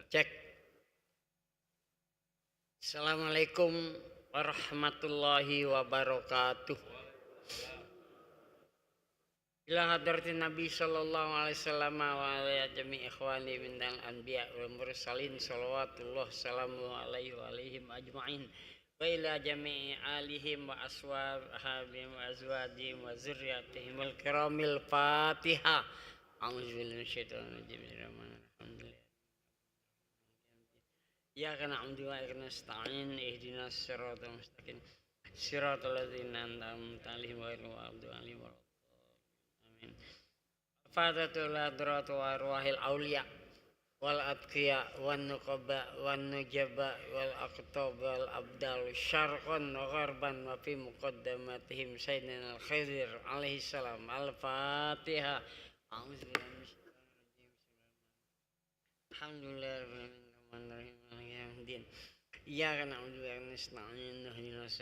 Cek. Assalamualaikum warahmatullahi wabarakatuh. Ila hadratin Nabi sallallahu alaihi wasallam wa ala jami' ikhwani minal anbiya wal mursalin salawatullah salamu alaihi wa alaihim ajma'in wa ila jami'i alihim wa ashabihim wa azwajihim wa zurriyatihim al kiramil Fatihah. A'udzubillahi minasyaitonir rajim. Alhamdulillah. Iyyaka na'budu wa iyyaka nasta'in ihdinas siratal mustaqim siratal ladzina an'amta 'alaihim ghairil maghdubi 'alaihim waladdallin. Amin. Fatatul hadratu wa arwahil auliya wal atqiya wan nuqaba wan nujaba wal aqtab wal abdal syarqan wa gharban wa fi muqaddamatihim sayyidina al-Khidir alaihi salam. Al-Fatihah. Alhamdulillahirrahmanirrahim. Iyyaka na'budu wa iyyaka nasta'in ihdinas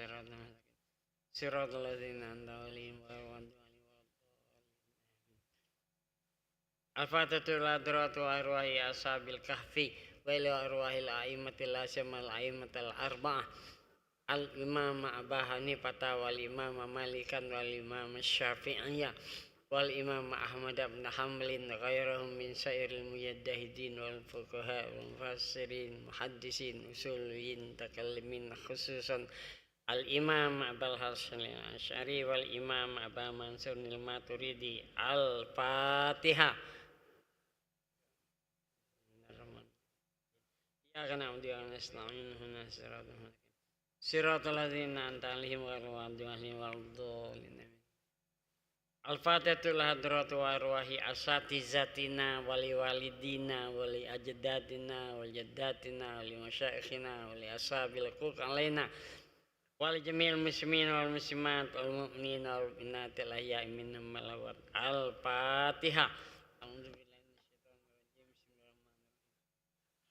siratal ladzina an'amta 'alaihim ghairil maghdubi 'alaihim waladdallin. Al-Fatihatul hadratu wa arwahi ashabil kahfi wa ila arwahil a'immatil asyamal a'immatal arba'ah al-imam Abu Hanifah wal imam Malikan wal imam Syafi'iyah wal imam Ahmad bin Hanbalin ghairahum min sairil mujaddidin wal fuqaha wal mufassirin muhaddisin usuliyin takallimin khususan al imam Abul Hasan al-Asy'ari wal imam Abu Mansur al-Maturidi. Al-Fatihah. Ya kana udiyan nasta'in huna siratal ladzina an'amta 'alaihim ghairil maghdubi 'alaihim waladdallin. Al-Fatihatul hadratu wa arwahi asatizatina wali walidina wali ajdadina wal jaddatina wali masyaikhina wali ashabil huquq alaina wali jami'il muslimin wal muslimat wal mu'minina wal mu'minat al ahya'i minhum wal amwat. Al-Fatihah.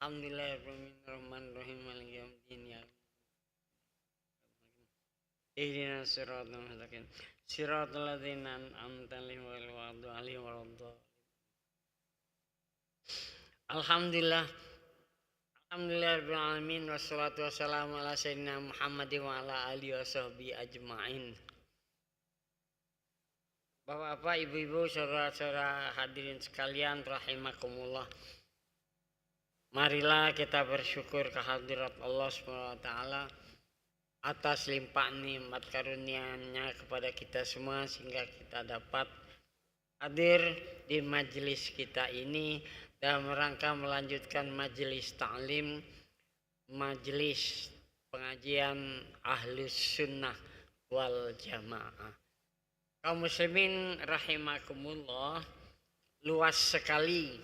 Alhamdulillahirrahmanirrahim maliki yaumiddin ya ihdinas siratal mustaqim siratal ladzina an'amta 'alaihim ghairil maghdubi 'alaihim waladdallin. Alhamdulillah. Alhamdulillahirabbil alamin wassalatu wassalamu ala sayyidina Muhammadin wa ala alihi washabbihi ajmain. Bapak-bapak, ibu-ibu, saudara-saudara hadirin sekalian rahimakumullah. Marilah kita bersyukur kehadirat Allah Subhanahu wa taala atas limpahan nikmat karunia-Nya kepada kita semua sehingga kita dapat hadir di majelis kita ini dalam rangka melanjutkan majelis ta'lim, majelis pengajian Ahlus Sunnah wal Jamaah. Kaum muslimin rahimakumullah, luas sekali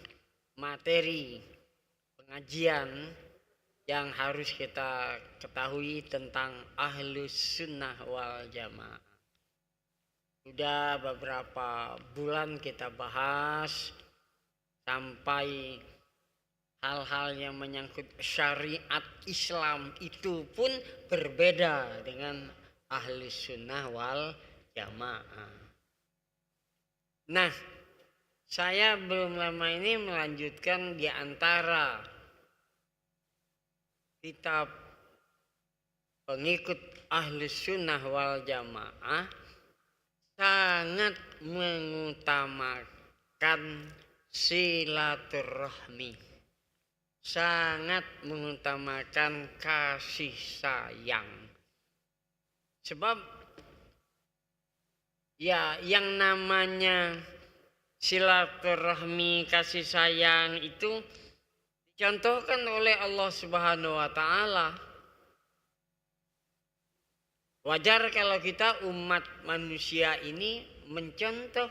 materi pengajian yang harus kita ketahui tentang Ahlus Sunnah wal Jamaah. Sudah beberapa bulan kita bahas sampai hal-hal yang menyangkut syariat Islam itu pun berbeda dengan Ahlus Sunnah wal Jamaah. Nah, saya belum lama ini melanjutkan di antara kitab pengikut Ahlus Sunnah wal Jamaah sangat mengutamakan silaturahmi, sangat mengutamakan kasih sayang. Sebab ya yang namanya silaturahmi, kasih sayang itu dicontohkan oleh Allah Subhanahu wa taala. Wajar kalau kita umat manusia ini mencontoh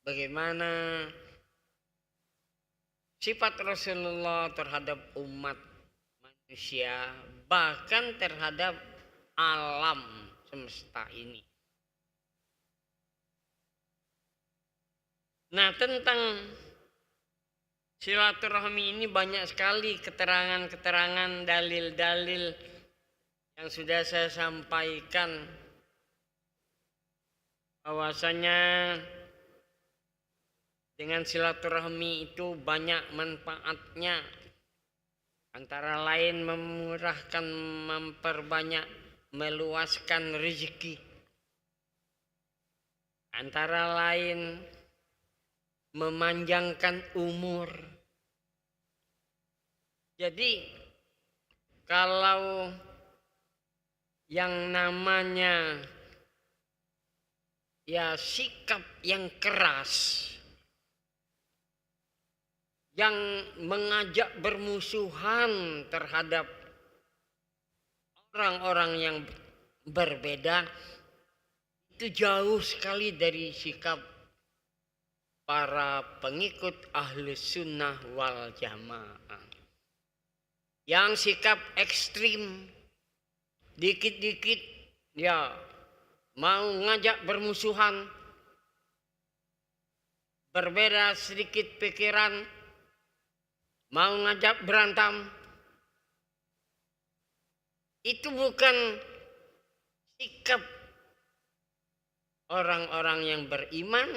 bagaimana sifat Rasulullah terhadap umat manusia, bahkan terhadap alam semesta ini. Nah, tentang silaturahmi ini banyak sekali keterangan-keterangan, dalil-dalil yang sudah saya sampaikan, bahwasanya Dengan silaturahmi itu banyak manfaatnya. Antara lain memurahkan, memperbanyak, meluaskan rezeki. Antara lain memanjangkan umur. Jadi kalau yang namanya ya sikap yang keras, yang mengajak bermusuhan terhadap orang-orang yang berbeda, itu jauh sekali dari sikap para pengikut Ahlus Sunnah wal Jamaah. Yang sikap ekstrim, dikit-dikit ya mau ngajak bermusuhan, berbeda sedikit pikiran, mau ngajak berantem. Itu bukan sikap orang-orang yang beriman,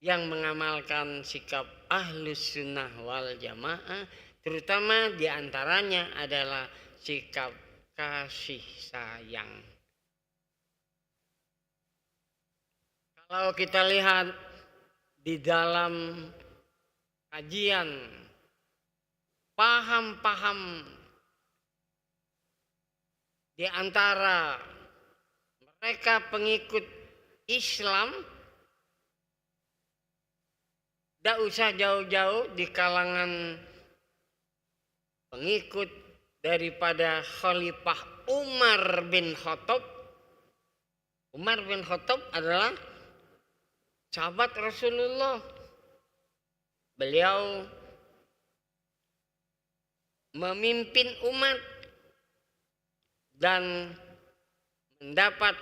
yang mengamalkan sikap Ahlus Sunnah wal Jamaah, terutama diantaranya adalah sikap kasih sayang. Kalau kita lihat di dalam kajian paham-paham di antara mereka pengikut Islam, tidak usah jauh-jauh di kalangan pengikut daripada Khalifah Umar bin Khattab. Umar bin Khattab adalah sahabat Rasulullah. Beliau memimpin umat dan mendapat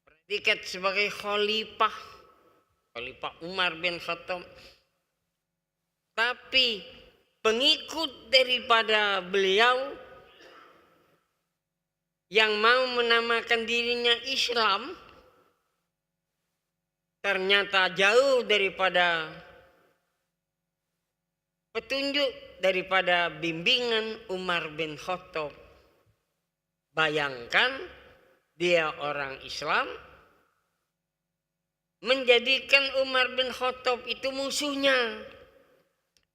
predikat sebagai Khalifah Umar bin Khattab. Tapi pengikut daripada beliau yang mau menamakan dirinya Islam ternyata jauh daripada petunjuk, daripada bimbingan Umar bin Khattab. Bayangkan dia orang Islam, menjadikan Umar bin Khattab itu musuhnya,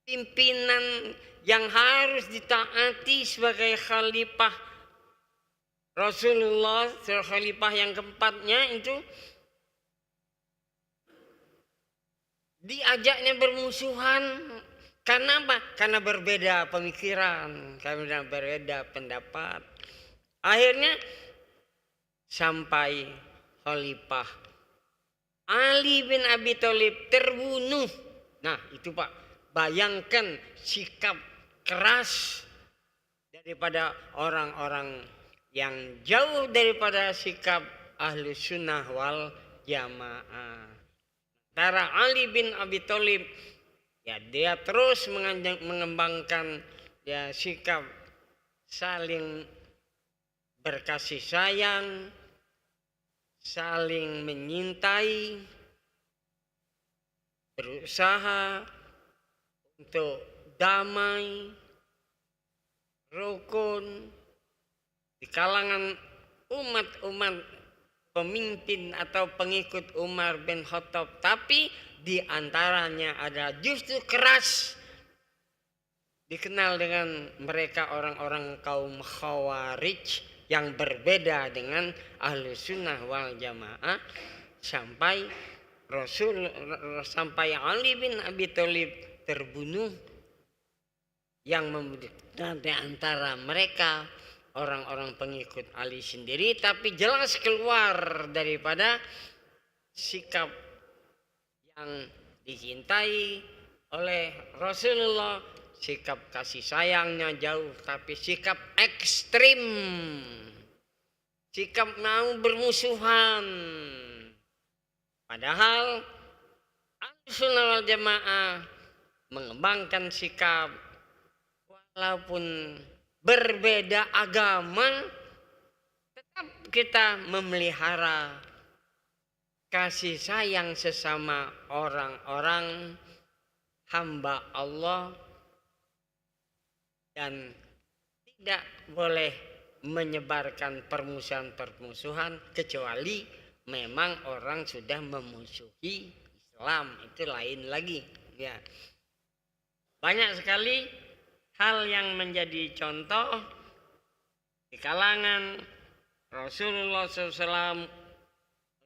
pimpinan yang harus ditaati sebagai khalifah Rasulullah, khalifah yang keempatnya itu diajaknya bermusuhan. Karena apa? Karena berbeda pemikiran, karena berbeda pendapat. Akhirnya sampai Khalifah Ali bin Abi Thalib terbunuh. Nah itu Pak, bayangkan sikap keras daripada orang-orang yang jauh daripada sikap Ahlus Sunnah wal Jamaah. Antara Ali bin Abi Thalib, ya dia terus mengembangkan ya sikap saling berkasih sayang, saling menyintai, berusaha untuk damai, rukun di kalangan umat-umat pemimpin atau pengikut Umar bin Khattab. Tapi di antaranya ada justru keras, dikenal dengan mereka orang-orang kaum Khawarij yang berbeda dengan Ahlus Sunnah wal Jamaah, sampai sampai Ali bin Abi Thalib terbunuh. Yang membunuh di antara mereka orang-orang pengikut Ali sendiri, tapi jelas keluar daripada sikap yang dicintai oleh Rasulullah. Sikap kasih sayangnya jauh, tapi sikap ekstrim, sikap mau bermusuhan. Padahal Ahlus Sunnah wal Jamaah mengembangkan sikap walaupun berbeda agama, tetap kita memelihara kasih sayang sesama orang-orang hamba Allah, dan tidak boleh menyebarkan permusuhan-permusuhan kecuali memang orang sudah memusuhi Islam, itu lain lagi ya. Banyak sekali hal yang menjadi contoh di kalangan Rasulullah SAW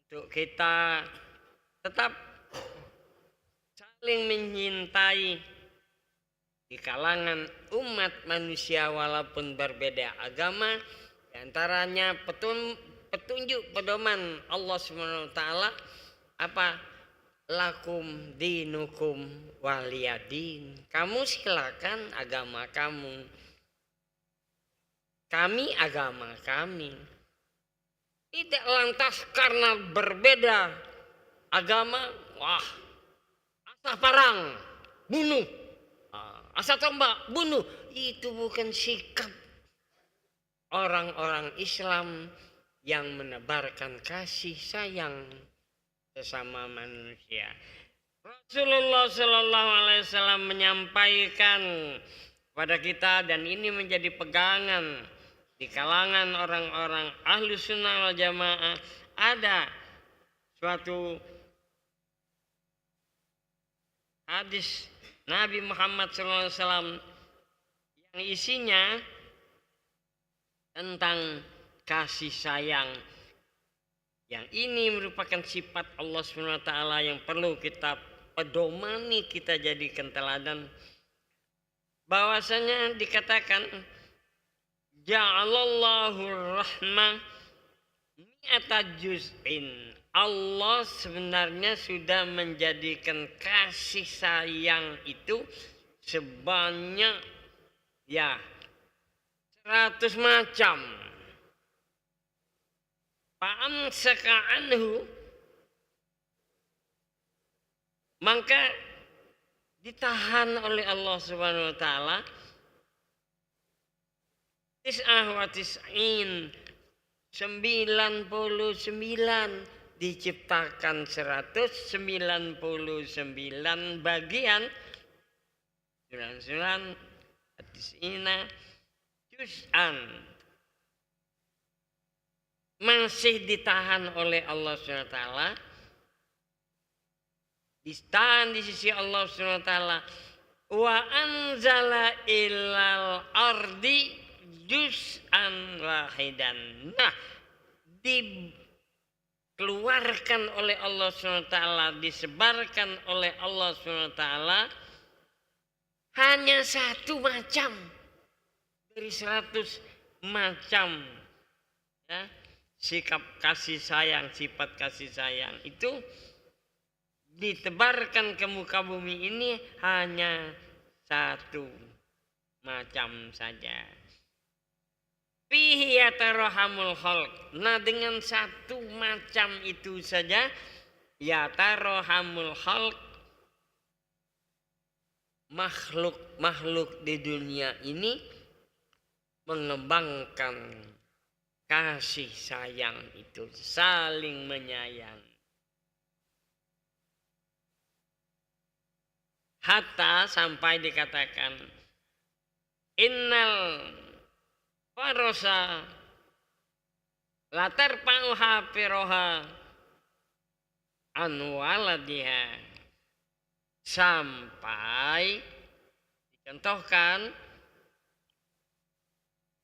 untuk kita tetap saling mencintai di kalangan umat manusia walaupun berbeda agama. Di antaranya petunjuk pedoman Allah SWT apa? Lakum dinukum waliyadin. Kamu silakan agama kamu, kami agama kami. Tidak lantas karena berbeda agama, wah, asal parang, bunuh, asal tombak, bunuh. Itu bukan sikap orang-orang Islam yang menebarkan kasih sayang sesama manusia. Rasulullah Shallallahu Alaihi Wasallam menyampaikan pada kita, dan ini menjadi pegangan di kalangan orang-orang ahlu sunnah wal jamaah, ada suatu hadis Nabi Muhammad SAW yang isinya tentang kasih sayang. Yang ini merupakan sifat Allah SWT yang perlu kita pedomani, kita jadikan teladan. Bahwasanya dikatakan Ja'alallahu rahmah mi'ata juz'in. Allah sebenarnya sudah menjadikan kasih sayang itu sebanyak 100 macam. Fa'amsaka anhu, maka ditahan oleh Allah Subhanahu wa taala 99, diciptakan 199 bagian 99 juz'an, masih ditahan oleh Allah SWT, ditahan di sisi Allah SWT. Wa anzala ilal ardi juz'an wahidan. Nah, dikeluarkan oleh Allah SWT, disebarkan oleh Allah SWT hanya satu macam dari 100 macam ya, sikap kasih sayang, sifat kasih sayang itu ditebarkan ke muka bumi ini hanya satu macam saja. Fihi yatarahamul khalq. Nah, dengan satu macam itu saja yatarahamul khalq, makhluk di dunia ini mengembangkan kasih sayang itu, saling menyayang. Hatta sampai dikatakan innal farosa latar pa'uha piroha anwaladiha, sampai dicontohkan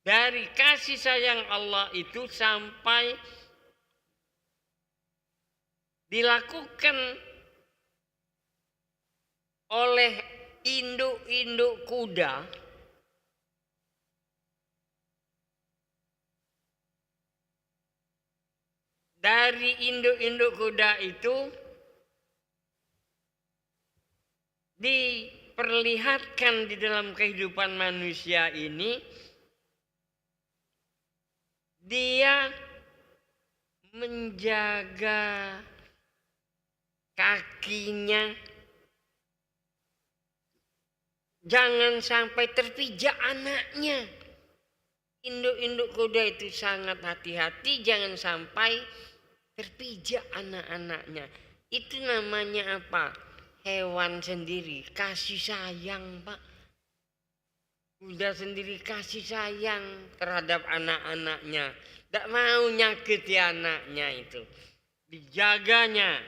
dari kasih sayang Allah itu sampai dilakukan oleh induk-induk kuda dari induk-induk kuda itu diperlihatkan di dalam kehidupan manusia ini, dia menjaga kakinya jangan sampai terpijak anaknya. Induk-induk kuda itu sangat hati-hati, jangan sampai terpijak anak-anaknya. Itu namanya apa? Hewan sendiri kasih sayang, Pak. Kuda sendiri kasih sayang terhadap anak-anaknya. Tidak mau nyakiti anaknya itu. Dijaganya.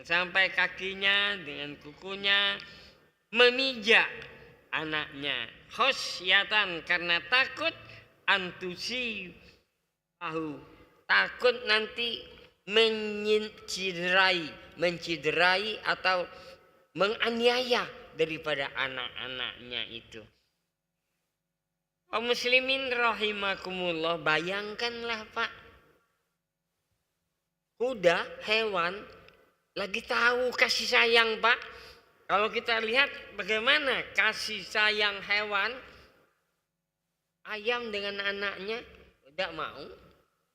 Sampai kakinya dengan kukunya memijak anaknya. Khosyatan karena takut antusi tahu. Takut nanti menciderai atau menganiaya daripada anak-anaknya itu. Kaum muslimin rahimakumullah, bayangkanlah Pak. Kuda, hewan, lagi tahu kasih sayang Pak. Kalau kita lihat bagaimana kasih sayang hewan, ayam dengan anaknya tidak mau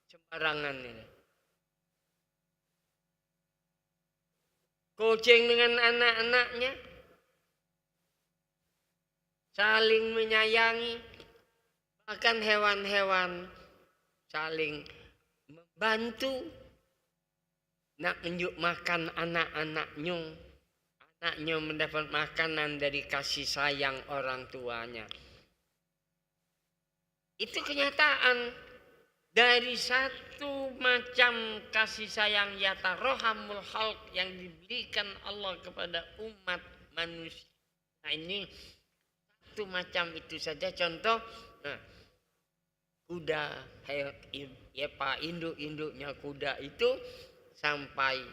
sembarangan ini. Kucing dengan anak-anaknya saling menyayangi, bahkan hewan-hewan saling membantu nak menjuk makan anak-anaknya. Anaknya mendapat makanan dari kasih sayang orang tuanya. Itu kenyataan dari satu macam kasih sayang yatarohamul khalq yang diberikan Allah kepada umat manusia. Nah ini satu macam itu saja contoh. Nah, kuda, induk-induknya kuda itu sampai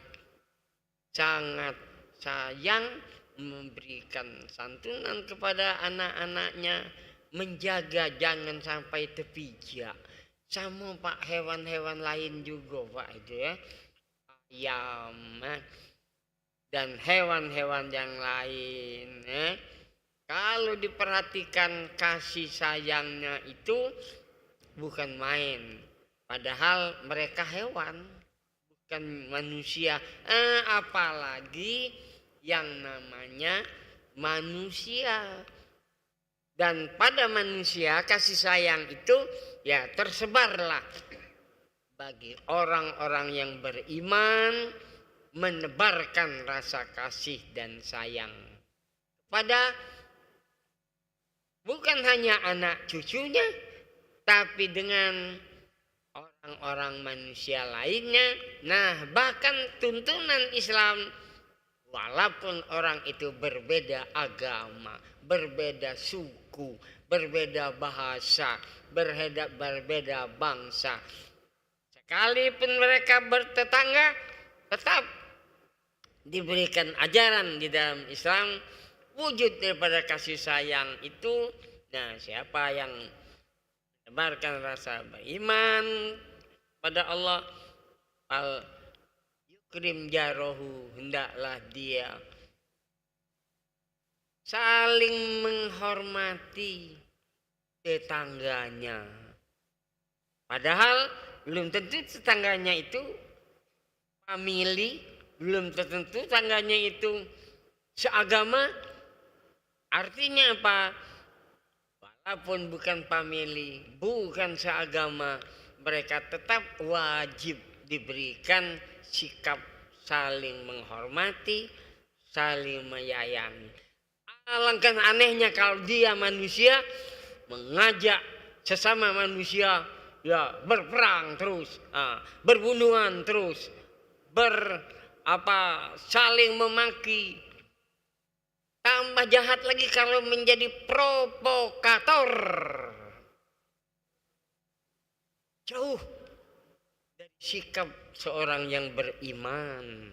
sangat sayang memberikan santunan kepada anak-anaknya, menjaga jangan sampai terpijak. Sama Pak, hewan-hewan lain juga Pak itu ya, ayam dan hewan-hewan yang lain ya. Kalau diperhatikan kasih sayangnya itu bukan main, padahal mereka hewan bukan manusia, apalagi yang namanya manusia. Dan pada manusia kasih sayang itu ya tersebarlah bagi orang-orang yang beriman, menebarkan rasa kasih dan sayang pada bukan hanya anak cucunya, tapi dengan orang-orang manusia lainnya. Nah, bahkan tuntunan Islam, walaupun orang itu berbeda agama, berbeda suku, berbeda bahasa, berbeda bangsa, sekalipun mereka bertetangga, tetap diberikan ajaran di dalam Islam wujud daripada kasih sayang itu. Nah, siapa yang menebarkan rasa beriman pada Allah, al yukrim jarohu, hendaklah dia saling menghormati tetangganya. Padahal belum tentu tetangganya itu famili, belum tentu tetangganya itu seagama. Artinya apa? Walaupun bukan famili, bukan seagama, mereka tetap wajib diberikan sikap saling menghormati, saling menyayangi. Alangkah anehnya kalau dia manusia mengajak sesama manusia ya berperang terus, berbunuhan terus, saling memaki. Tambah jahat lagi kalau menjadi provokator. Jauh dari sikap seorang yang beriman.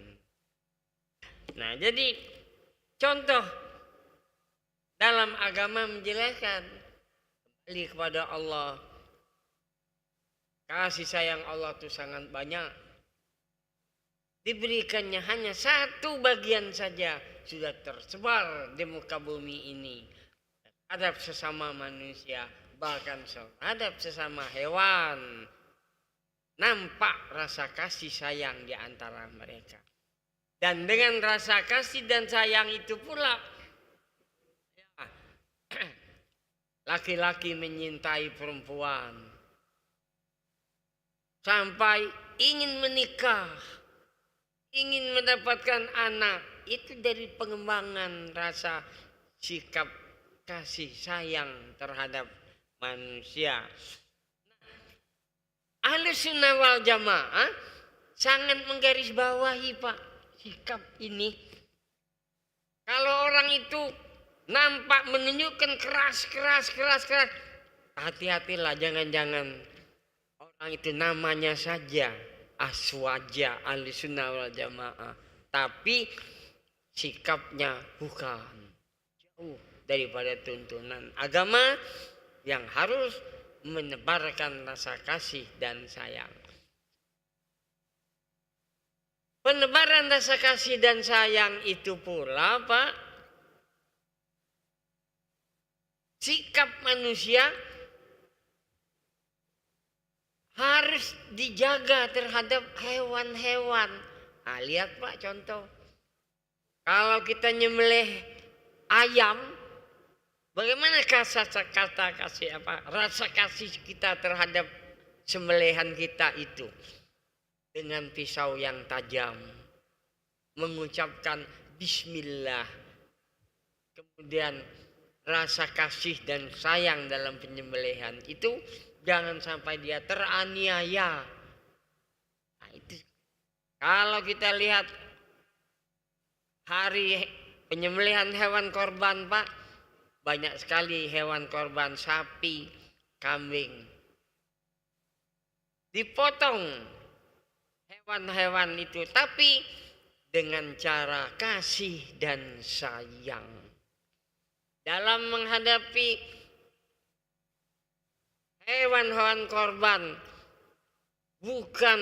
Nah, jadi contoh dalam agama menjelaskan kembali kepada Allah. Kasih sayang Allah itu sangat banyak. Diberikannya hanya satu bagian saja sudah tersebar di muka bumi ini terhadap sesama manusia, bahkan terhadap sesama hewan. Nampak rasa kasih sayang di antara mereka. Dan dengan rasa kasih dan sayang itu pula laki-laki menyintai perempuan sampai ingin menikah, ingin mendapatkan anak, itu dari pengembangan rasa sikap kasih sayang terhadap manusia. Ahlussunnah wal Jamaah sangat menggarisbawahi Pak sikap ini. Kalau orang itu nampak menunjukkan keras, hati-hatilah, jangan-jangan orang itu namanya saja aswaja Ahlussunnah wal Jamaah, tapi sikapnya bukan, jauh daripada tuntunan agama yang harus menebarkan rasa kasih dan sayang. Penebaran rasa kasih dan sayang itu pula Pak, sikap manusia harus dijaga terhadap hewan-hewan. Nah, lihat Pak contoh. Kalau kita nyembelih ayam, bagaimana rasa kasih kita terhadap sembelihan kita itu? Dengan pisau yang tajam, mengucapkan bismillah, kemudian rasa kasih dan sayang dalam penyembelihan itu jangan sampai dia teraniaya. Nah, itu kalau kita lihat hari penyembelihan hewan korban Pak, banyak sekali hewan korban sapi, kambing dipotong hewan-hewan itu, tapi dengan cara kasih dan sayang. Dalam menghadapi hewan-hewan korban, bukan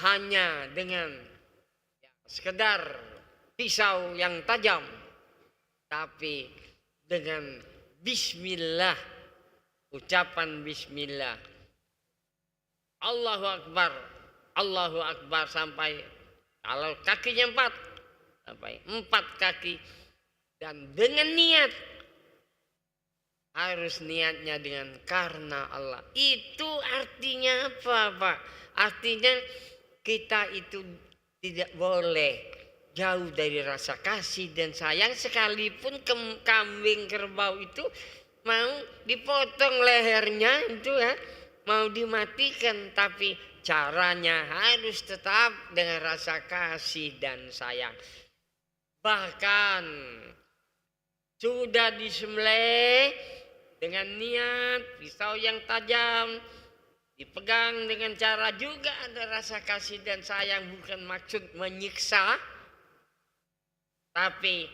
hanya dengan sekedar pisau yang tajam, tapi dengan bismillah, ucapan bismillah, Allahu Akbar, Allahu Akbar, sampai kalau kakinya 4 sampai 4 kaki, dan dengan niat, harus niatnya dengan karena Allah. Itu artinya apa Pak? Artinya kita itu tidak boleh jauh dari rasa kasih dan sayang, sekalipun kambing kerbau itu mau dipotong lehernya itu ya, mau dimatikan, tapi caranya harus tetap dengan rasa kasih dan sayang. Bahkan sudah disembelih dengan niat pisau yang tajam, dipegang dengan cara juga ada rasa kasih dan sayang, bukan maksud menyiksa, tapi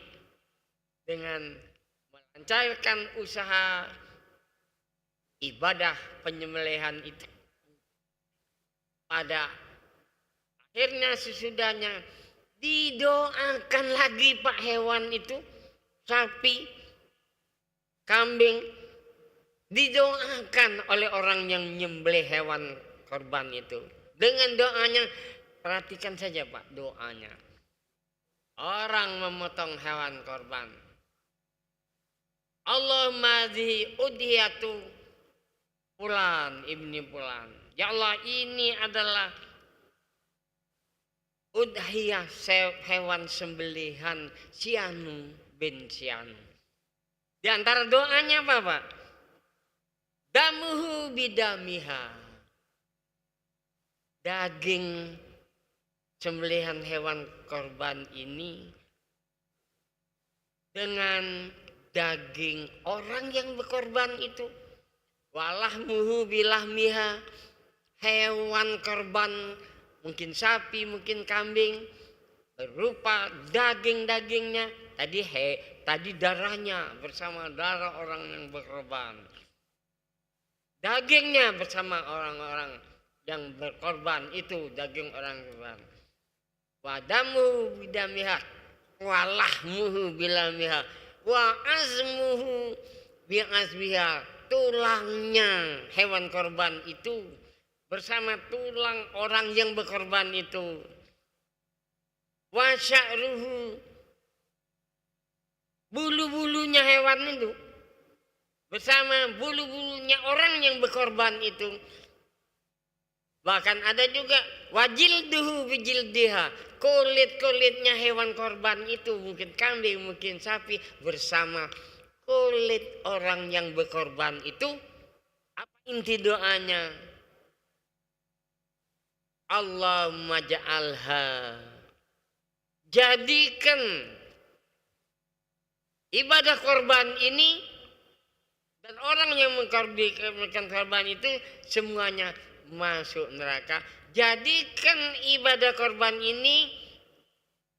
dengan melancarkan usaha ibadah penyembelihan itu. Pada akhirnya sesudahnya didoakan lagi Pak hewan itu, sapi, kambing, didoakan oleh orang yang nyembelih hewan korban itu. Dengan doanya, perhatikan saja Pak doanya. Orang memotong hewan korban, Allahumma hadhihi udhiyatu fulan ibni fulan. Ya Allah, ini adalah udhiyah, hewan sembelihan Sianu bin Sianu. Di antara doanya apa Pak? Damuhu bidamiha. Daging sembelihan hewan korban ini dengan daging orang yang berkorban itu. Walahmuhu bilahmiha. Hewan korban mungkin sapi, mungkin kambing, berupa daging-dagingnya. Tadi darahnya bersama darah orang yang berkorban. Dagingnya bersama orang-orang yang berkorban, itu daging orang korban. Wadamu bidamiha, walahmuhu bilamiha, wa azmuhu bi'azbiha. Tulangnya hewan korban itu bersama tulang orang yang berkorban itu. Wa sya'ruhu, bulu-bulunya hewan itu bersama bulu-bulunya orang yang berkorban itu. Bahkan ada juga wajilduhu bijildiha, kulit-kulitnya hewan korban itu, mungkin kambing, mungkin sapi, bersama kulit orang yang berkorban itu. Apa inti doanya? Allahumma ja'alha, jadikan ibadah korban ini dan orang yang mengkorbankan korban itu semuanya masuk neraka. Jadikan ibadah korban ini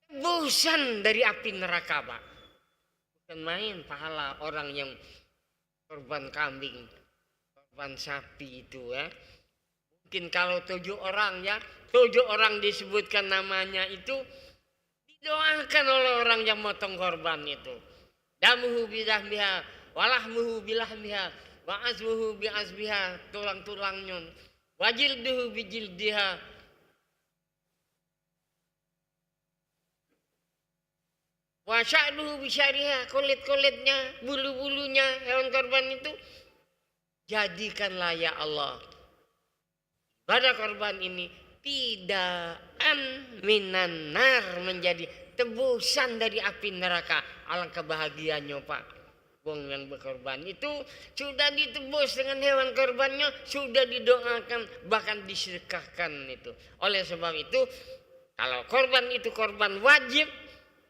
tebusan dari api neraka, Pak. Bukan main pahala orang yang korban kambing, korban sapi itu ya. Mungkin kalau 7 orang ya, 7 orang disebutkan namanya itu didoakan oleh orang yang motong korban itu. Damuhu bidahmiha, walahmuhu bilahmiha, wa'azmuhu bi'azbiha, tulang-tulangnya. Wajilduhu bijildiha, wasya'duhu bisyariha, kulit-kulitnya, bulu-bulunya hewan korban itu. Jadikanlah ya Allah pada korban ini tidaan minan nar, menjadi tebusan dari api neraka. Alangkah bahagianya, Pak. Wong yang berkorban itu sudah ditebus dengan hewan korbannya, sudah didoakan, bahkan disedekahkan itu. Oleh sebab itu, kalau korban itu korban wajib,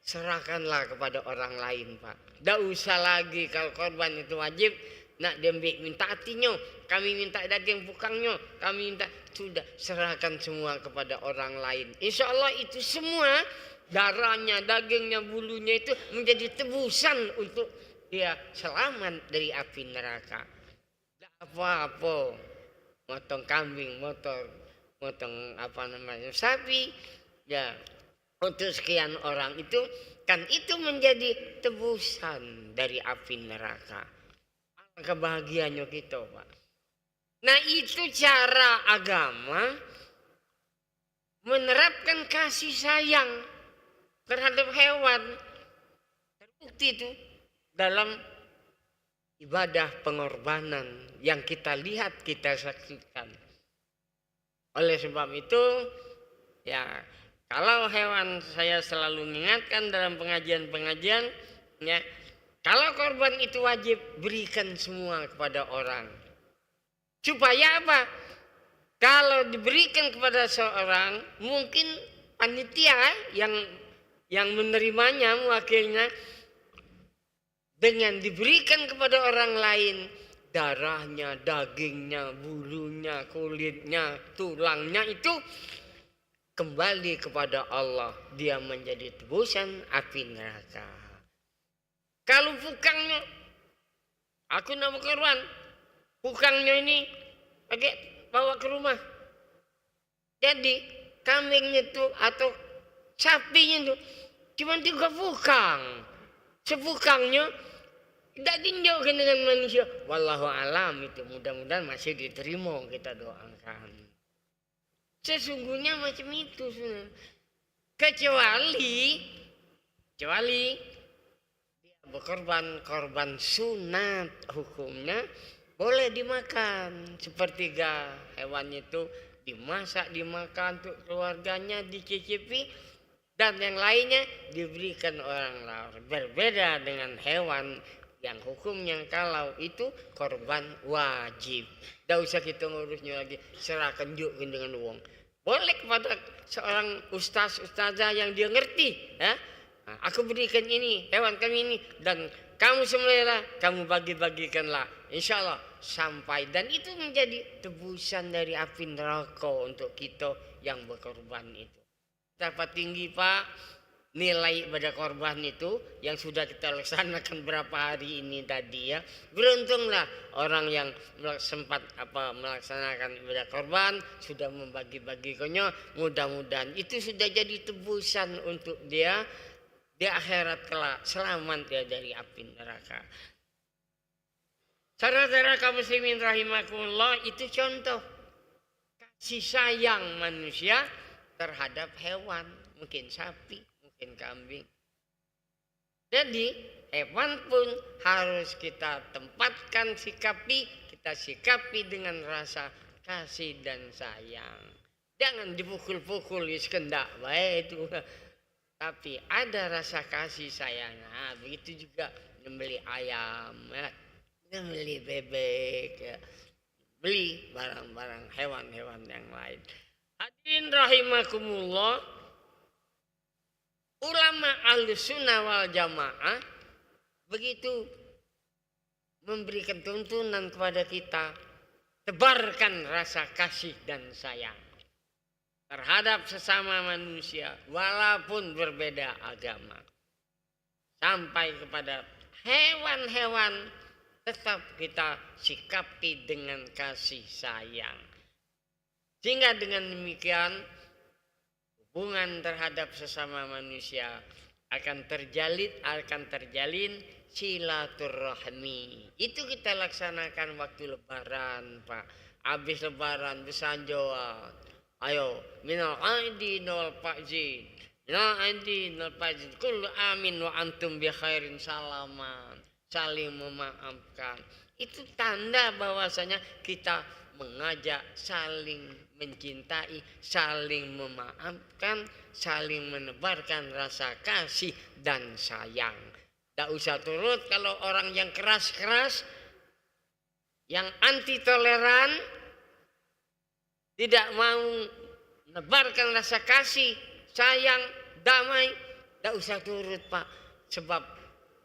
serahkanlah kepada orang lain, Pak. Tidak usah lagi kalau korban itu wajib, nak dembik minta hatinya, kami minta daging pukangnya, kami minta, sudah serahkan semua kepada orang lain. Insya Allah itu semua darahnya, dagingnya, bulunya itu menjadi tebusan untuk dia selamat dari api neraka. Tidak apa-apa, motong kambing, motong sapi, ya untuk sekian orang itu kan itu menjadi tebusan dari api neraka. Kebahagiaannya kita, Pak. Nah itu cara agama menerapkan kasih sayang terhadap hewan. Terbukti itu dalam ibadah pengorbanan yang kita lihat, kita saksikan. Oleh sebab itu, ya kalau hewan, saya selalu mengingatkan dalam pengajian-pengajian, ya kalau korban itu wajib, berikan semua kepada orang. Supaya apa? Kalau diberikan kepada seorang, mungkin panitia yang menerimanya, mewakilnya, dengan diberikan kepada orang lain, darahnya, dagingnya, bulunya, kulitnya, tulangnya itu kembali kepada Allah. Dia menjadi tebusan api neraka. Kalau pukangnya, aku nama korban, pukangnya ini bawa ke rumah. Jadi kambingnya itu atau sapinya itu cuma 3 pukang. Sepukangnya tidak tinjaukan dengan manusia. Wallahu alam, itu mudah-mudahan masih diterima, kita doakan. Sesungguhnya macam itu. Kecuali dia korban sunat, hukumnya boleh dimakan. Sepertiga hewan itu dimasak, dimakan untuk keluarganya, dicicipi, dan yang lainnya diberikan orang lain. Berbeda dengan hewan yang hukumnya kalau itu korban wajib. Tidak usah kita ngurusnya lagi, serahkan juga dengan uang. Boleh kepada seorang ustazah yang dia ngerti, ya. Nah, aku berikan ini, hewan kami ini, dan kamu sembelihlah, kamu bagi-bagikanlah. Insya Allah sampai, dan itu menjadi tebusan dari api neraka untuk kita yang berkorban itu. Betapa tinggi, Pak, nilai ibadah korban itu yang sudah kita laksanakan berapa hari ini tadi, ya. Beruntunglah orang yang sempat melaksanakan ibadah korban, sudah membagi-bagikannya. Mudah-mudahan itu sudah jadi tebusan untuk dia di akhirat kelak, selamat ya dari api neraka. Saudara-saudara kaum muslimin rahimakumullah, itu contoh kasih sayang manusia terhadap hewan, mungkin sapi, mungkin kambing. Jadi hewan pun harus kita tempatkan, kita sikapi dengan rasa kasih dan sayang. Jangan dipukul-pukul kendak baik itu. Tapi ada rasa kasih sayang. Nah, begitu juga membeli ayam, ya. Membeli bebek, ya. Beli barang-barang hewan-hewan yang lain. Hadirin rahimakumullah, ulama Ahlussunnah wal Jamaah begitu memberikan tuntunan kepada kita, tebarkan rasa kasih dan sayang terhadap sesama manusia walaupun berbeda agama. Sampai kepada hewan-hewan tetap kita sikapi dengan kasih sayang. Sehingga dengan demikian hubungan terhadap sesama manusia akan terjalin silaturahmi. Itu kita laksanakan waktu lebaran, Pak. Habis lebaran bersanjoan. Ayo, minal aidin wal faizin. Minal aidin wal faizin. Kullu amin wa antum bi khairin, salaman. Saling memaafkan. Itu tanda bahwasanya kita mengajak saling mencintai, saling memaafkan, saling menebarkan rasa kasih dan sayang. Tidak usah turut kalau orang yang keras-keras, yang anti toleran, tidak mau menebarkan rasa kasih, sayang, damai, tidak usah turut, Pak. Sebab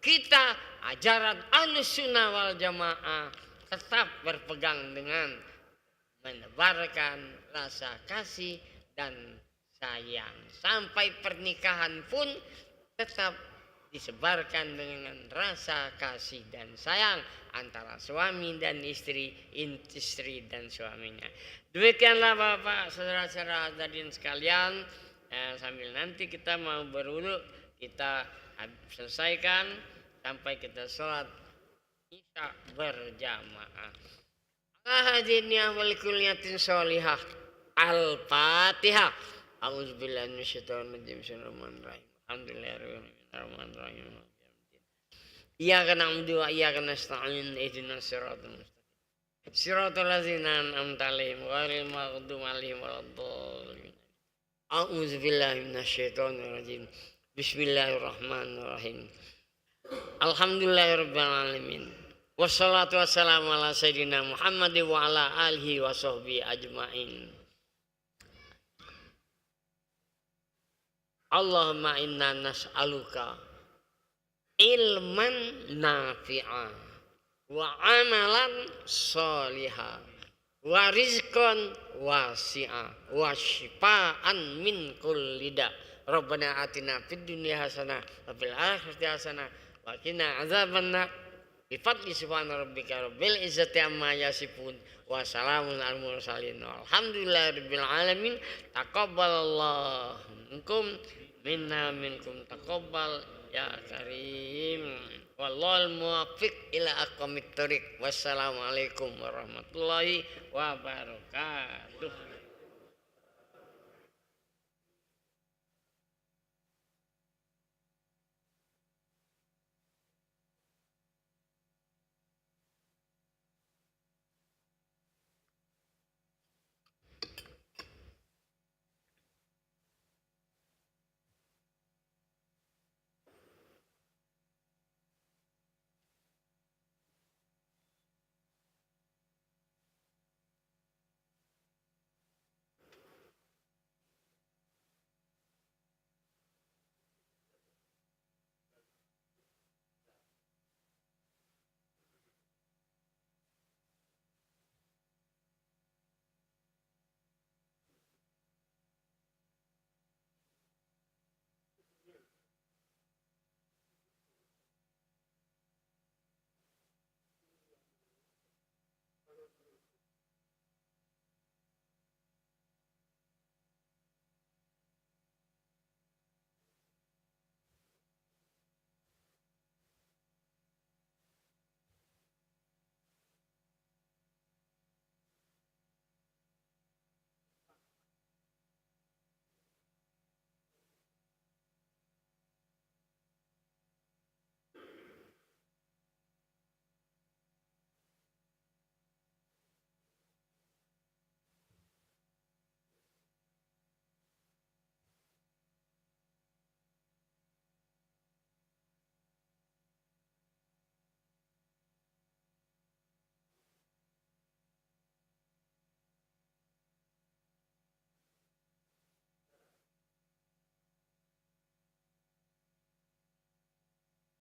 kita ajaran Ahlussunnah wal Jamaah tetap berpegang dengan menebarkan rasa kasih dan sayang. Sampai pernikahan pun tetap disebarkan dengan rasa kasih dan sayang antara suami dan istri dan suaminya. Demikianlah Bapak, saudara-saudara hadirin sekalian. Sambil nanti kita mau berwudu, kita selesaikan sampai kita sholat isya berjamaah. Hadirin wal kulliyatin sholihah. Al-Fatihah. A'udzubillahi minasyaitonir rajim. Bismillahirrahmanirrahim. Alhamdulillahirrahmanirrahim. Iyyaka na'budu wa iyyaka nasta'in. Ihdinas siratal mustaqim. Siratal ladzina an'amta 'alaihim ghairil maghdubi 'alaihim waladdallin. A'udzubillahi minasyaitonir rajim. Bismillahirrahmanirrahim. Alhamdulillahirabbil alamin. Wassalatu wassalamu ala sayyidina Muhammad wa ala alihi wa sahbihi ajmain. Allahumma inna nas'aluka ilman nafi'a wa amalan sholiha wa rizqan wasi'a wa shifaan min kulli da. Rabbana atina fid dunya hasanah wa fil akhirati hasanah wa qina azabannar. Bi fadli subhana rabbika rabbil izzati amma yasifun wa salamun alal mursalin walhamdulillahirabbil alamin. Taqabbalallahu minkum minna minkum taqabbal ya karim. Wallahul muwaffiq ila aqwamit thoriq. Wassalamualaikum warahmatullahi wabarakatuh.